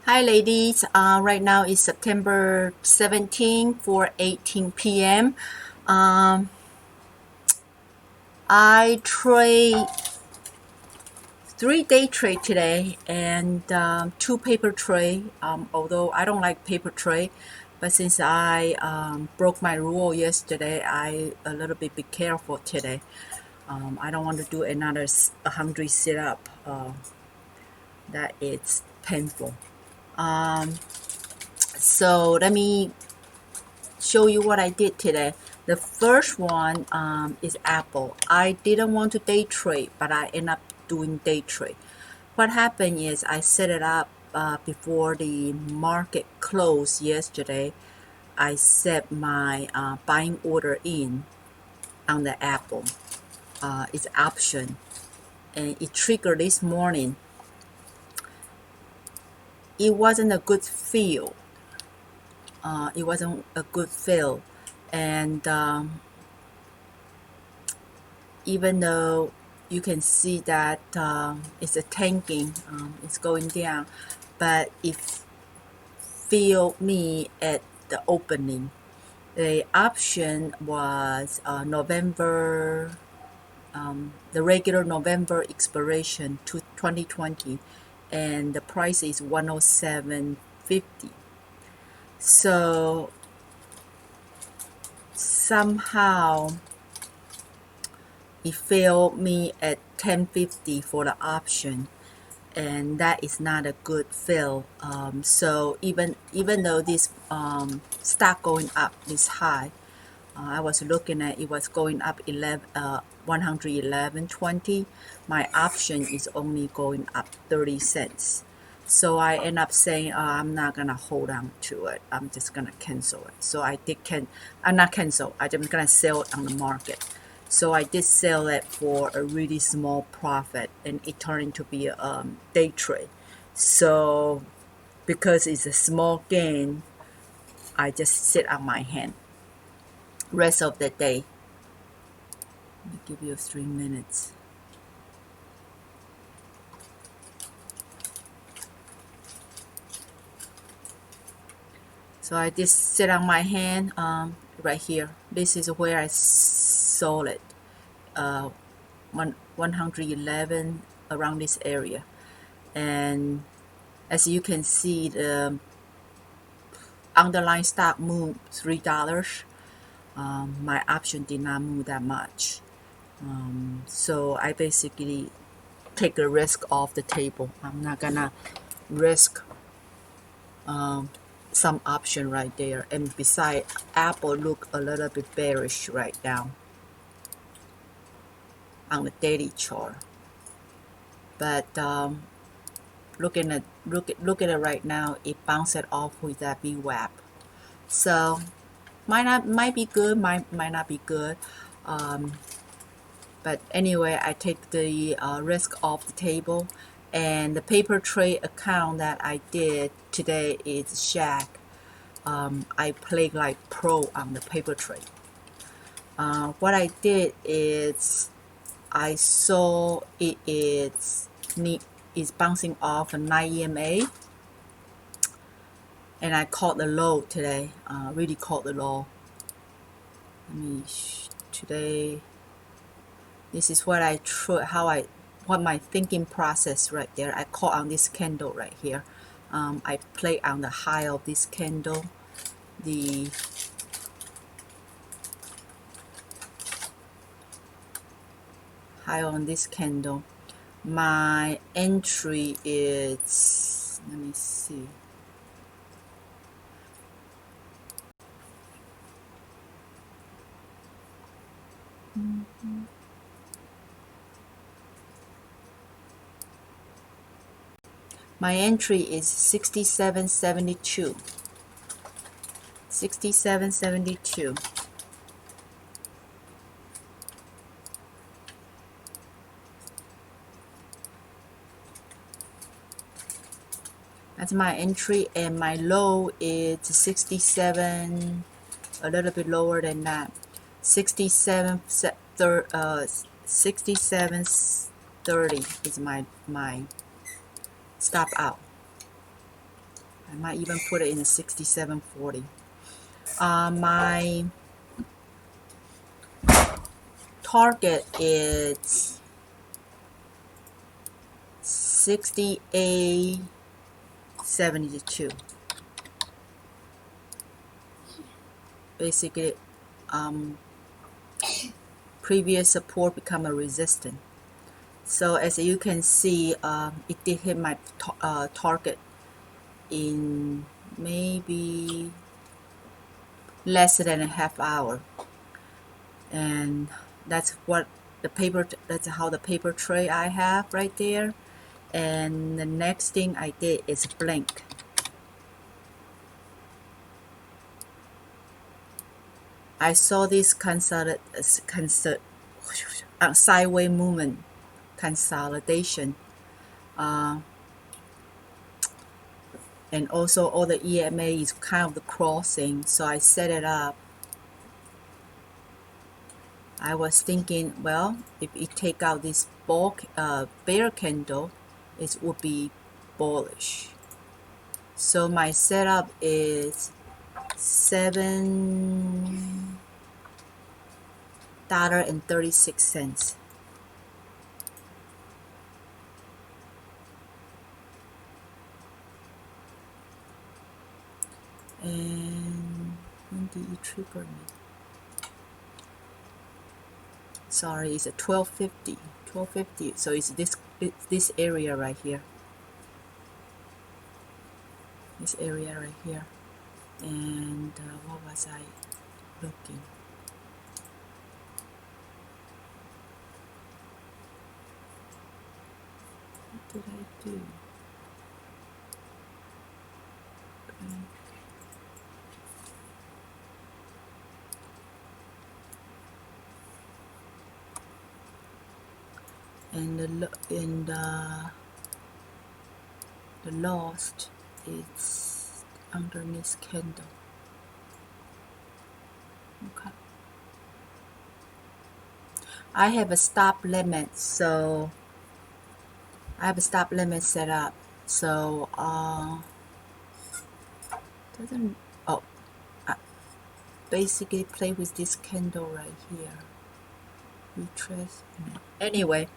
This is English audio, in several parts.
Hi ladies, right now is September 17 4:18 p.m. Um, I trade 3-day trade today and two paper trade. Although I don't like paper trade, but since I broke my rule yesterday, I a little bit be careful today. I don't want to do another 100 sit up. That it's painful. So let me show you what I did today. The first one is Apple. I didn't want to day trade, but I end up doing day trade. What happened is I set it up before the market closed yesterday. I set my buying order in on the Apple. It's option, and it triggered this morning. It wasn't a good feel. It wasn't a good feel, and even though you can see that it's a tanking, it's going down, but it failed me at the opening. The option was November, the regular November expiration to 2020, and the price is 107.50. So somehow it failed me at 10.50 for the option, and that is not a good fill. So even though this stock going up this high, I was looking at it was going up 111.20. My option is only going up 30 cents. So I end up saying, I'm not gonna hold on to it. I'm just gonna cancel it. So I did I'm not cancel. I'm gonna sell it on the market. So I did sell it for a really small profit, and it turned into be a day trade. So because it's a small gain, I just sit on my hand rest of the day. Let me give you 3 minutes. So I just sit on my hand right here. This is where I sold it. 111 around this area. And as you can see, the underlying stock moved $3. My option did not move that much. So I basically take the risk off the table. I'm not gonna risk some option right there. And besides, Apple look a little bit bearish right now on the daily chart. But looking at it right now, it bounced it off with that VWAP. So might be good, might not be good. But anyway, I take the risk off the table. And the paper trade account that I did today is SHAK. I play like pro on the paper trade. What I did is I saw it is bouncing off a 9 EMA, and I caught the low today. Really caught the low. Today. This is what what my thinking process right there. I caught on this candle right here. I play on the high of this candle. The high on this candle. My entry is, let me see. My entry is 67.72. 67.72. That's my entry, and my low is 67, a little bit lower than that. 67.30 is my stop out. I might even put it in a 67.40. My target is 68.72. Basically, previous support become a resistance. So as you can see, it did hit my target in maybe less than a half hour, and that's what that's how the paper tray I have right there. And the next thing I did is BLNK. I saw this sideways movement consolidation, and also all the EMA is kind of the crossing, so I set it up. I was thinking, well, if it take out this bear candle, it would be bullish. So my setup is $7.36. And when did it trigger me? Sorry, it's a 12.50. 12.50. So it's this area right here. This area right here. And what was I looking? What did I do? And the lost is underneath candle. Okay. I have a stop limit, so I have a stop limit set up. So doesn't I basically play with this candle right here. Retrace. Anyway,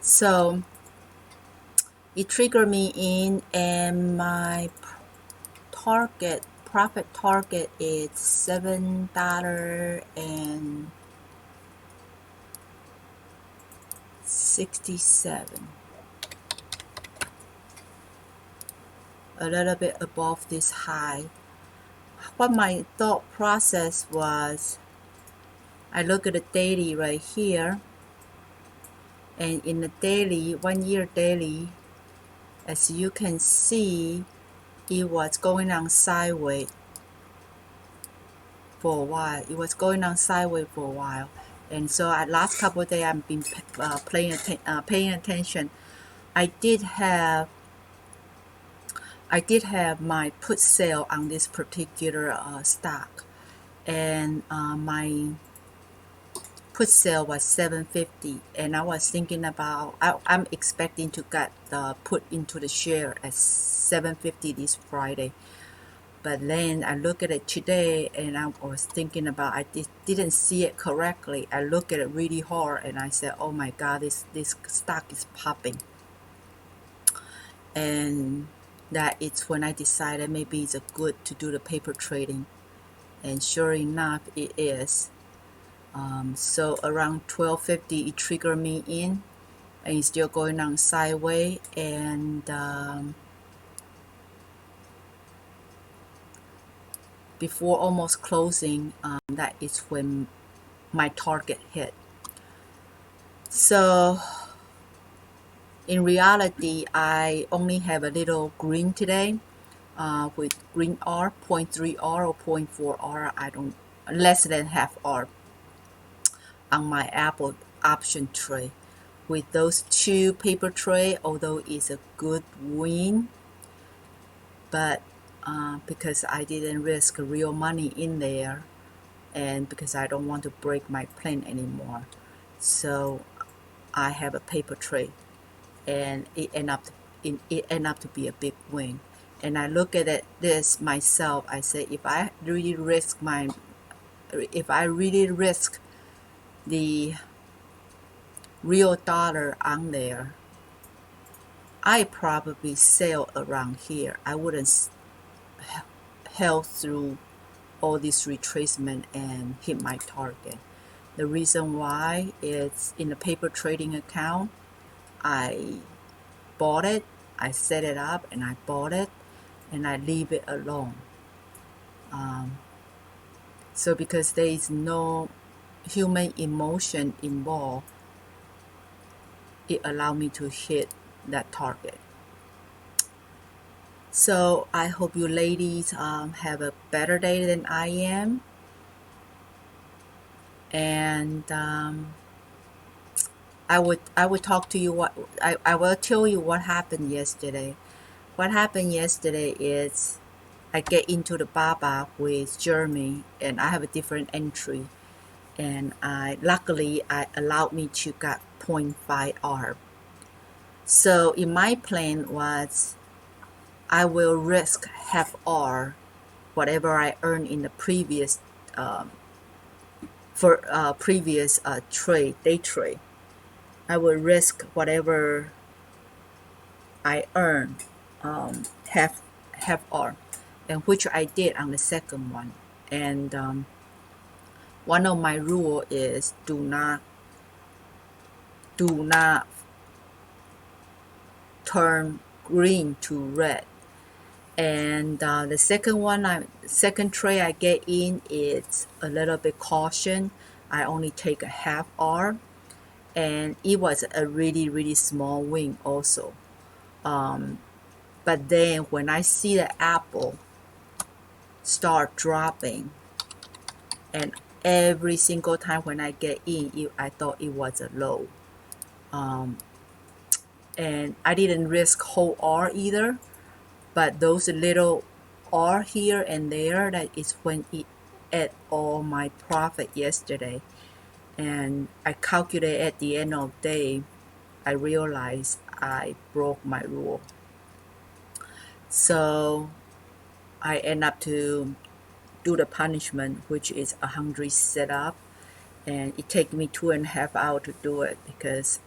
so it triggered me in, and my profit target is $7.67. A little bit above this high. What my thought process was, I look at the daily right here, and in the daily, 1 year daily, as you can see, it was going on sideways for a while. It was going on sideways for a while, and so at last couple of days I've been paying attention. I did have my put sale on this particular stock, and my put sale was $7.50, and I was thinking about I'm expecting to get the put into the share at $7.50 this Friday. But then I look at it today, and I was thinking about, I didn't see it correctly. I look at it really hard, and I said, oh my God, this stock is popping. And that it's when I decided maybe it's good to do the paper trading. And sure enough, it is. So around 12.50, it triggered me in, and it's still going on sideways. And before almost closing, that is when my target hit. So in reality, I only have a little green today, with green R, 0.3 R or 0.4 R, less than half R on my Apple option trade. With those two paper trade, although it's a good win, but because I didn't risk real money in there, and because I don't want to break my plan anymore, so I have a paper trade, and it ended up to be a big win. And I look at this myself. I say, if I really risk the real dollar on there, I probably sell around here. I wouldn't held through all this retracement and hit my target. The reason why is in the paper trading account, I bought it, I set it up, and I bought it, and I leave it alone. So because there is no human emotion involved, it allowed me to hit that target. So I hope you ladies have a better day than I am. And I would talk to you I will tell you what happened yesterday. What happened yesterday is I get into the BABA with Jeremy, and I have a different entry, and luckily I allowed me to get 0.5 ARB. So in my plan was I will risk half R whatever I earned in the previous day trade. I will risk whatever I earn half R, and which I did on the second one. And one of my rule is do not turn green to red. And the second trade I get in is a little bit caution. I only take a half R, and it was a really small win also. But then when I see the Apple start dropping, and every single time when I get in, I thought it was a low. And I didn't risk whole R either, but those little R here and there, that is when it ate all my profit yesterday. And I calculate at the end of the day, I realized I broke my rule. So I end up to do the punishment, which is 100 setup, and it takes me 2.5 hours to do it because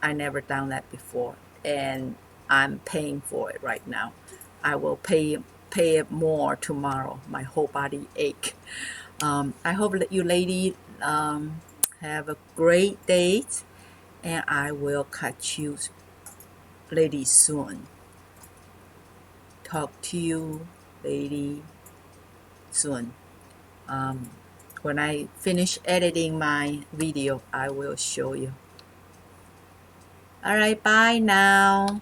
I never done that before, and I'm paying for it right now. I will pay it more tomorrow. My whole body ache. I hope that you ladies have a great day, and I will catch you ladies soon. Talk to you lady soon. When I finish editing my video, I will show you. Alright, bye now.